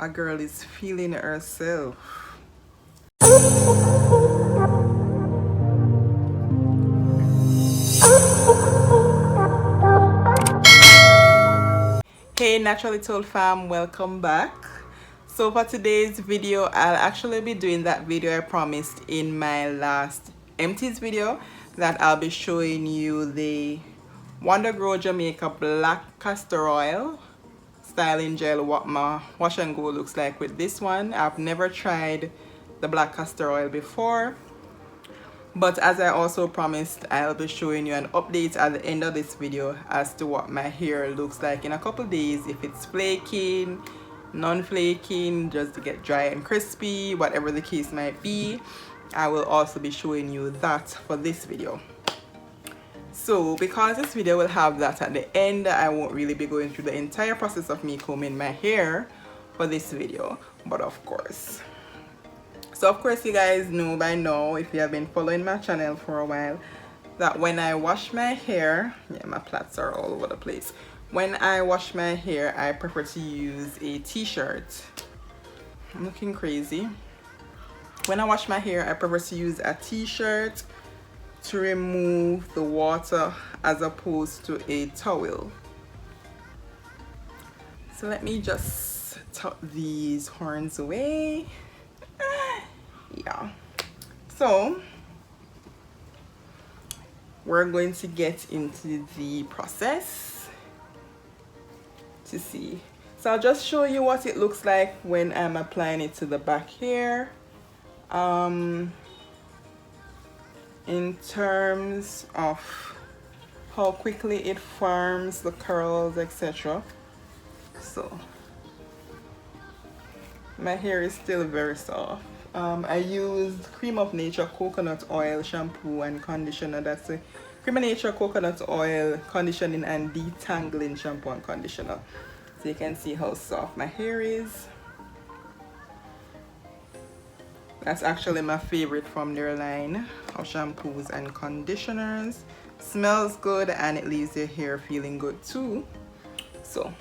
A girl is feeling herself. Hey Naturally Told fam, welcome back. So for today's video, I'll actually be doing that video I promised in my last empties video, that I'll be showing you the WonderGro Jamaica Black Castor Oil styling gel, what my wash and go looks like with this one. I've never tried the black castor oil before, but as I also promised, I'll be showing you an update at the end of this video as to what my hair looks like in a couple days, if it's flaking, non-flaking, just to get dry and crispy, whatever the case might be. I will also be showing you that for this video. So because this video will have that at the end, I won't really be going through the entire process of me combing my hair for this video, but of course you guys know by now, if you have been following my channel for a while, that when I wash my hair, yeah, my plaits are all over the place. When I wash my hair, I prefer to use a t-shirt. I'm looking crazy. When I wash my hair, I prefer to use a t-shirt to remove the water as opposed to a towel. So let me just tuck these horns away. Yeah, so we're going to get into the process to see. So I'll just show you what it looks like when I'm applying it to the back hair. In terms of how quickly it forms the curls, etc. So my hair is still very soft. I used Cream of Nature coconut oil shampoo and conditioner. That's a Cream of Nature coconut oil conditioning and detangling shampoo and conditioner. So you can see how soft my hair is. That's actually my favorite from their line of shampoos and conditioners. Smells good and it leaves your hair feeling good too. So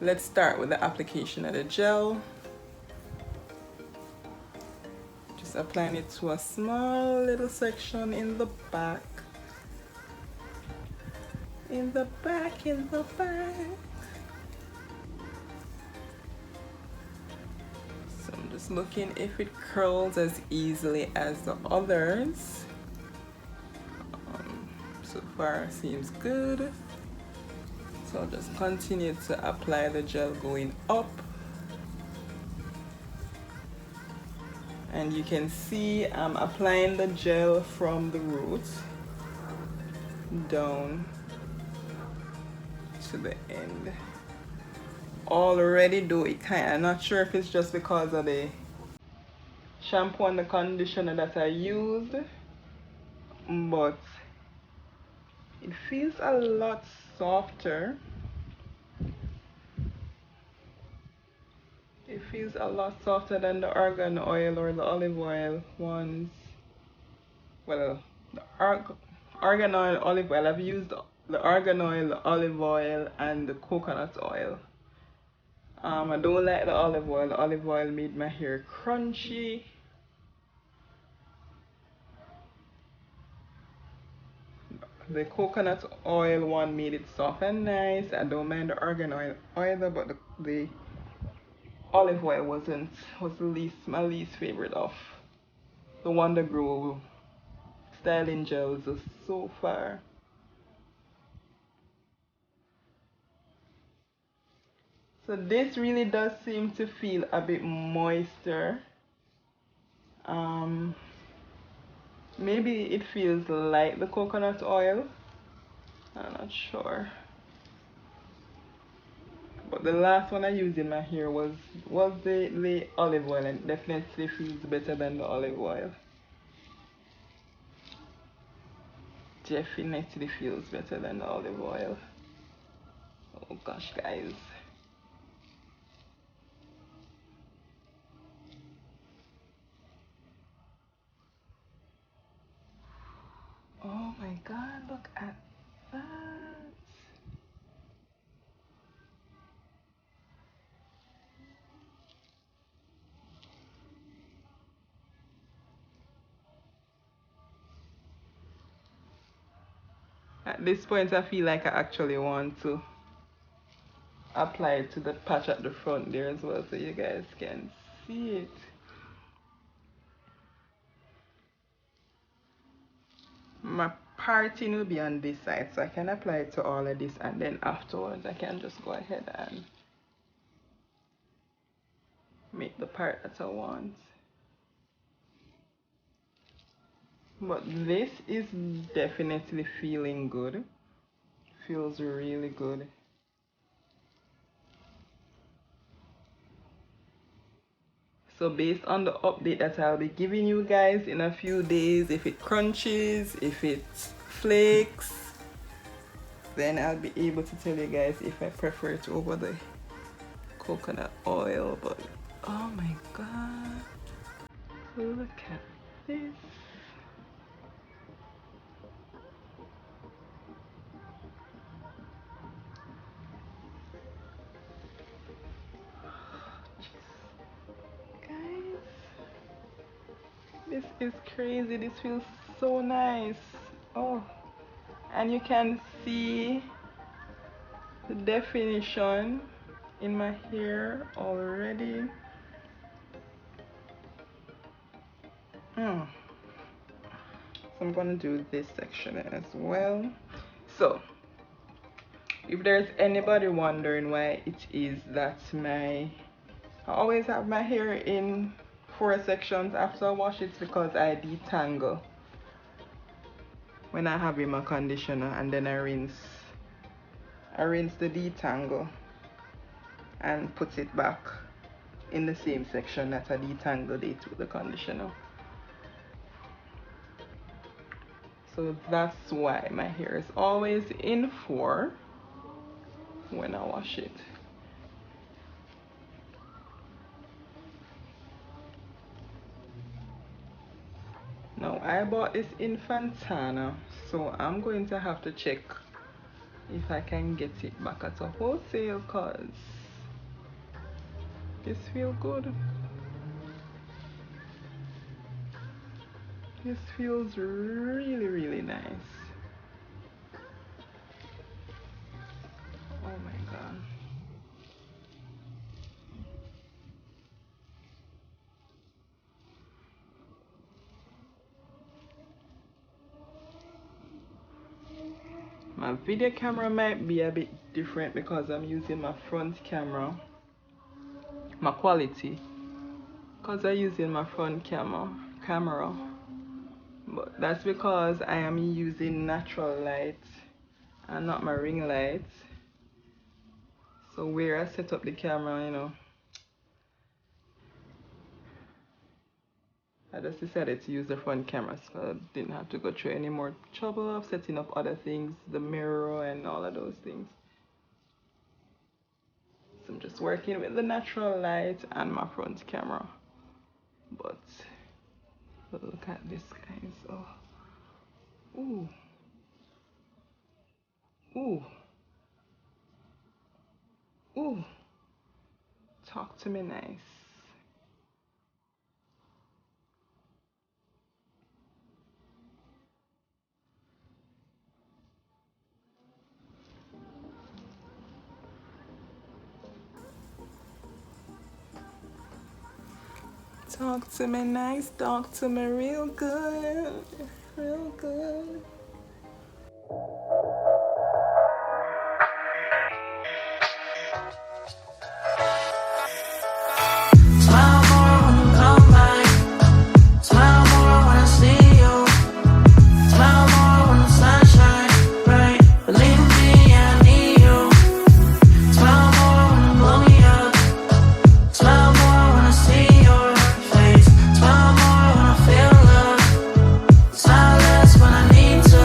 let's start with the application of the gel. Just applying it to a small little section in the back. In the back. So I'm just looking if it curls as easily as the others. So far seems good. So I'll just continue to apply the gel going up. And you can see I'm applying the gel from the root down to the end. Already though, I'm not sure if it's just because of the shampoo and the conditioner that I used, but it feels a lot softer. It feels a lot softer than the argan oil or the olive oil ones. Well, the argan oil, olive oil, I've used the argan oil, the olive oil, and the coconut oil. I don't like the olive oil. The olive oil made my hair crunchy. The coconut oil one made it soft and nice. I don't mind the argan oil either, but the olive oil was my least favorite of the WonderGro styling gels so far. So this really does seem to feel a bit moister. Maybe it feels like the coconut oil. I'm not sure. But the last one I used in my hair was the olive oil, and it definitely feels better than the olive oil. Definitely feels better than the olive oil. Oh gosh, guys. Oh my god, look at that. At this point, I feel like I actually want to apply it to the patch at the front there as well, so you guys can see it. My parting will be on this side, so I can apply it to all of this, and then afterwards I can just go ahead and make the part that I want. But this is definitely feeling good. Feels really good. So based on the update that I'll be giving you guys in a few days, if it crunches, if it flakes, then I'll be able to tell you guys if I prefer it over the coconut oil. But oh my god, look at this. This is crazy. This feels so nice. Oh, and you can see the definition in my hair already. So I'm gonna do this section as well. So if there's anybody wondering why it is that I always have my hair in 4 sections after I wash, it's because I detangle when I have in my conditioner, and then I rinse the detangle and put it back in the same section that I detangled it with the conditioner. So that's why my hair is always in 4 when I wash it. Now I bought this in Fantana, so I'm going to have to check if I can get it back at a wholesale, cause this feels good. This feels really, really nice. Oh my god. My video camera might be a bit different because I'm using my front camera, my quality, because I'm using my front camera, but that's because I am using natural light and not my ring light. So where I set up the camera, you know, I just decided to use the front camera, so I didn't have to go through any more trouble of setting up other things, the mirror and all of those things. So I'm just working with the natural light and my front camera. But look at this, guys. Oh, ooh, ooh, ooh. Talk to me nice. Talk to me nice, talk to me real good, real good. Smile more when you come back. Smile more when I see you. Smile more when the sun shines bright. Believe me, I need you. Smile more when you blow me up. Smile more when I see your face. Smile more when I feel love. Smile less when I need to.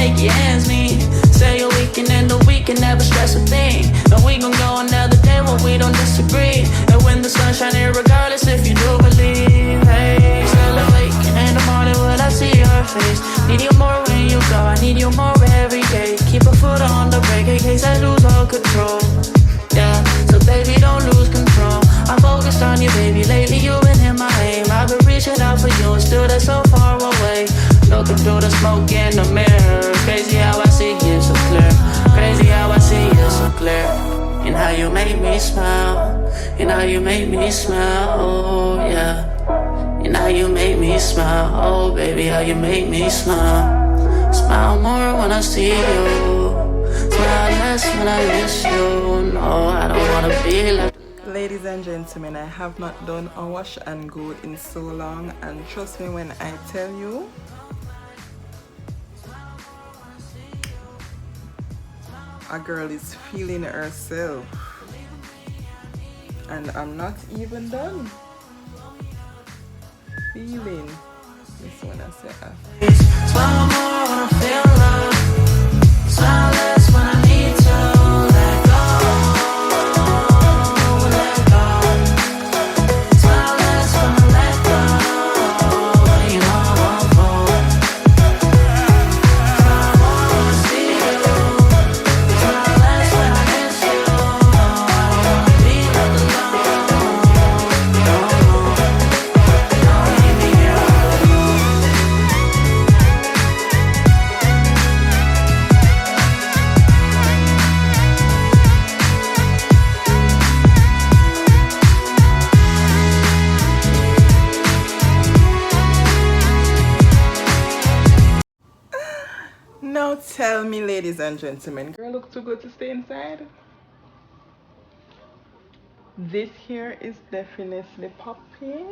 make your ends meet. Say a weekend and the weekend, never stress a thing. And we gon' go another day when we don't disagree. And when the sun shining, regardless if you do believe. Hey, still awake in the morning when I see your face. Need you more when you go, I need you more every day. Keep a foot on the brake in case I lose all control. Yeah, so baby, don't lose control. I'm focused on you, baby. Lately you've been in my aim. I've been reaching out for you, and still that's so far away. Looking through the smoke in the mirror. Crazy how I see you so clear. Crazy how I see you so clear. And how you make me smile. And how you make me smile. Oh yeah. And how you make me smile. Oh baby, how you make me smile. Smile more when I see you. Smile less when I miss you. No, I don't wanna be like. Ladies and gentlemen, I have not done a wash and go in so long, and trust me when I tell you, a girl is feeling herself, and I'm not even done feeling this one. I say Smile more when I feel love. Smile less when I need to let go. Let go. Smile less when I let go. You know I won't fall. Smile more when I see you. Smile less when I miss you. No, I don't wanna be left alone. No, don't leave me here alone. now tell me, ladies and gentlemen, girl look too good to stay inside. This here is definitely popping.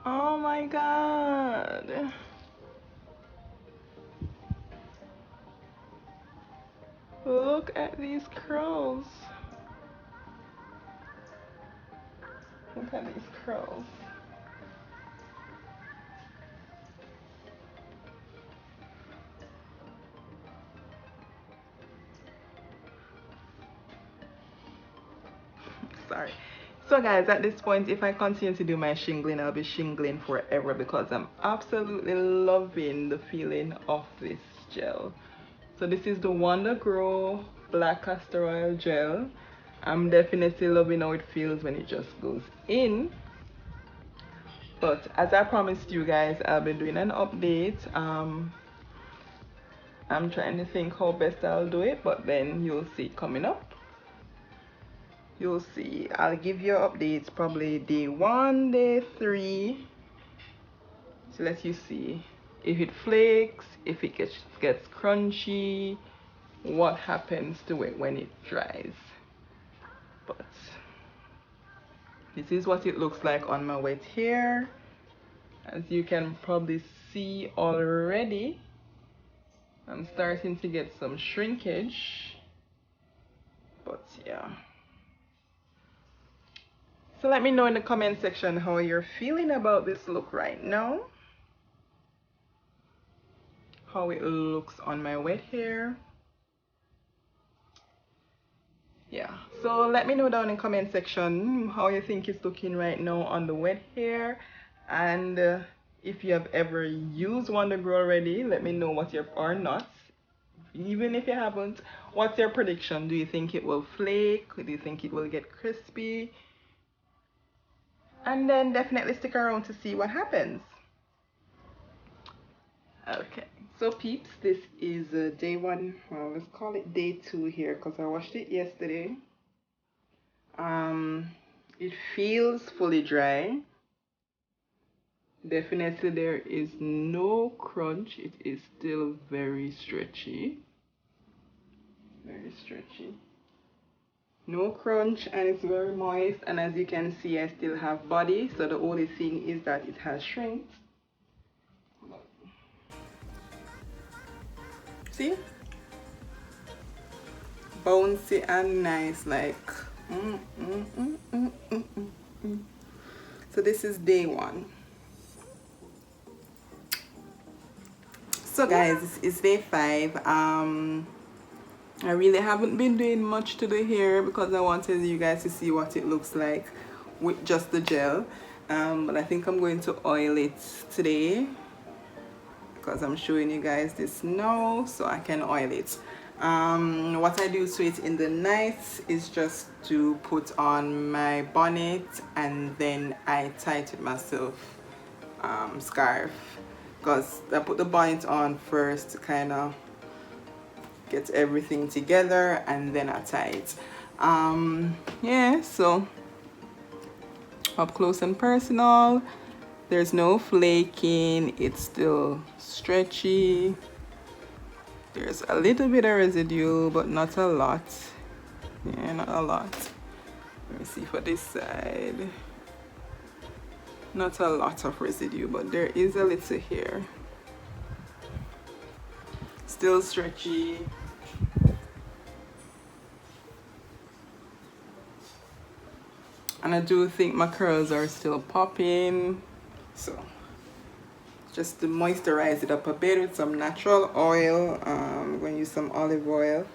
Oh my god. Look at these curls. Look at these curls. Sorry. So guys, at this point, if I continue to do my shingling, I'll be shingling forever because I'm absolutely loving the feeling of this gel. So this is the WonderGro Black Castor Oil Gel. I'm definitely loving how it feels when it just goes in. But as I promised you guys, I'll be doing an update. I'm trying to think how best I'll do it, but then you'll see it coming up. You'll see. I'll give you updates probably day 1, day 3, to let you see if it flakes, if it gets crunchy, what happens to it when it dries. But this is what it looks like on my wet hair. As you can probably see already, I'm starting to get some shrinkage, but yeah. So let me know in the comment section how you're feeling about this look right now, how it looks on my wet hair. Yeah, so let me know down in the comment section how you think it's looking right now on the wet hair, and if you have ever used WonderGro already, let me know what your, or not, even if you haven't, what's your prediction? Do you think it will flake? Do you think it will get crispy? And then definitely stick around to see what happens. Okay, so peeps, this is day 1, well, let's call it day 2 here because I washed it yesterday. It feels fully dry. Definitely there is no crunch. It is still very stretchy. Very stretchy. No crunch, and it's very moist, and as you can see I still have body, so the only thing is that it has shrunk. See? Bouncy and nice, like So this is day 1. So guys, it's day 5. I really haven't been doing much to the hair because I wanted you guys to see what it looks like with just the gel. But I think I'm going to oil it today because I'm showing you guys this now so I can oil it. What I do to it in the night is just to put on my bonnet and then I tie it with my silk scarf, because I put the bonnet on first to kind of get everything together and then I tie it. Yeah, so up close and personal. There's no flaking, it's still stretchy. There's a little bit of residue but not a lot. Yeah, not a lot. Let me see for this side. Not a lot of residue, but there is a little here. Still stretchy. And I do think my curls are still popping. So just to moisturize it up a bit with some natural oil. I'm going to use some olive oil.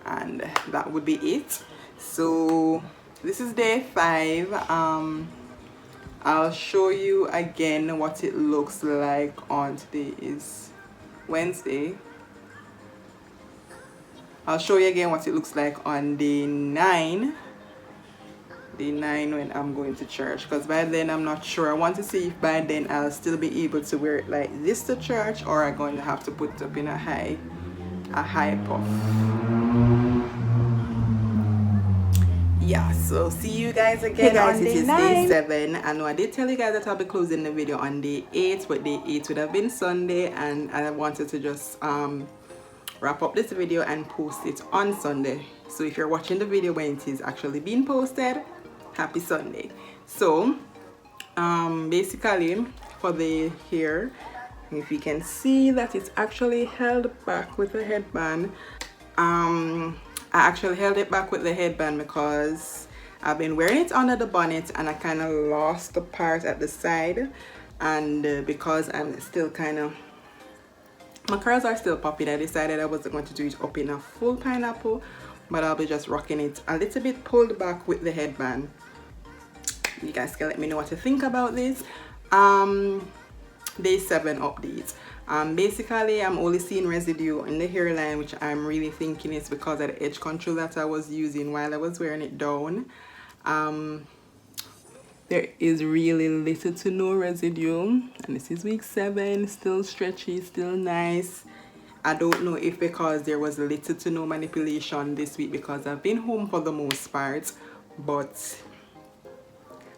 And that would be it. So this is day 5. I'll show you again what it looks like on, today is Wednesday. I'll show you again what it looks like on day 9. Day 9 when I'm going to church, because by then I'm not sure. I want to see if by then I'll still be able to wear it like this to church, or I'm going to have to put it up in a high puff. Yeah, so see you guys again. Hey guys, it is day 7. I know I did tell you guys that I'll be closing the video on day 8, but day 8 would have been Sunday, and I wanted to just wrap up this video and post it on Sunday. So if you're watching the video when it is actually being posted, happy Sunday. So basically for the hair, if you can see that it's actually held back with a headband. I actually held it back with the headband because I've been wearing it under the bonnet and I kind of lost the part at the side, and because I'm still kind of, my curls are still popping, I decided I wasn't going to do it up in a full pineapple, but I'll be just rocking it a little bit pulled back with the headband. You guys can let me know what you think about this. Day 7 updates. Basically I'm only seeing residue in the hairline, which I'm really thinking is because of the edge control that I was using while I was wearing it down. There is really little to no residue, and this is week 7, still stretchy, still nice. I don't know if because there was little to no manipulation this week because I've been home for the most part, but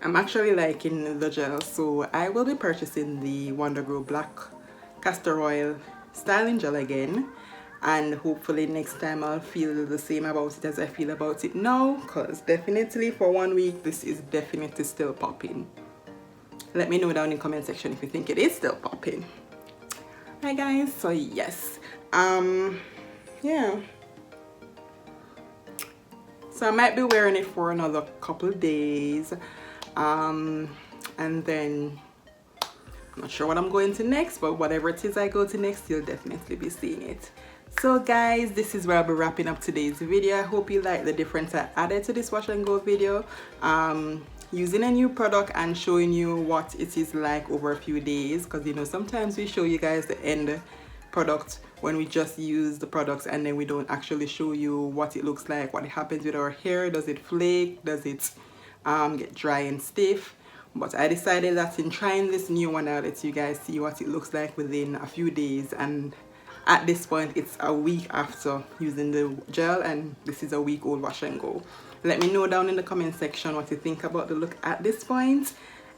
I'm actually liking the gel, so I will be purchasing the WonderGro Black Castor Oil styling gel again, and hopefully next time I'll feel the same about it as I feel about it now, because definitely for 1 week this is definitely still popping. Let me know down in the comment section if you think it is still popping. Right guys, so yes, yeah, so I might be wearing it for another couple days, and then I'm not sure what I'm going to next, but whatever it is I go to next, you'll definitely be seeing it. So guys, this is where I'll be wrapping up today's video. I hope you like the difference I added to this wash and go video, using a new product and showing you what it is like over a few days, because you know sometimes we show you guys the end product when we just use the products and then we don't actually show you what it looks like, what happens with our hair. Does it flake? Does it get dry and stiff? But I decided that in trying this new one, I'll let you guys see what it looks like within a few days. And at this point, it's a week after using the gel, and this is a week old wash and go. Let me know down in the comment section what you think about the look at this point.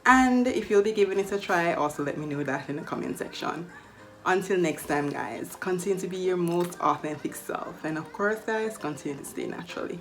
And if you'll be giving it a try, also let me know that in the comment section. Until next time guys, continue to be your most authentic self. And of course guys, continue to stay naturally.